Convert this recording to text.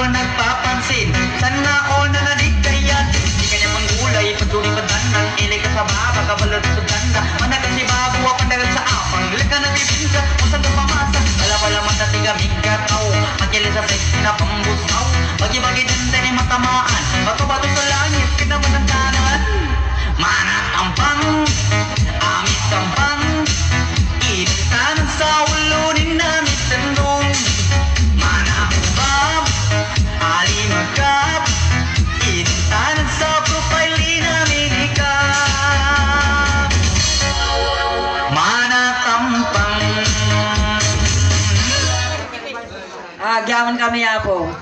all nagpapansin. Sana all na naligtayan. Di kanya manggulay, patuloy padanan. Ilay ka sa baba, kabalad sa ganda. Managan si babu, pandagan sa apang. Lika na bibinsa, usag ka pamasa. Wala mata tiga migataw. Magkilis sa sex, pinapambusaw. Bagi-bagi din din matamaan. Bato-bato sa langit, kinaman ang kanan. Manat tampang, amit tampang. Initan sa ulo ni namit tendong. Mana ubab, alimagap. Initan sa profile ni namikap. Mana tampang. Gyaman kami po.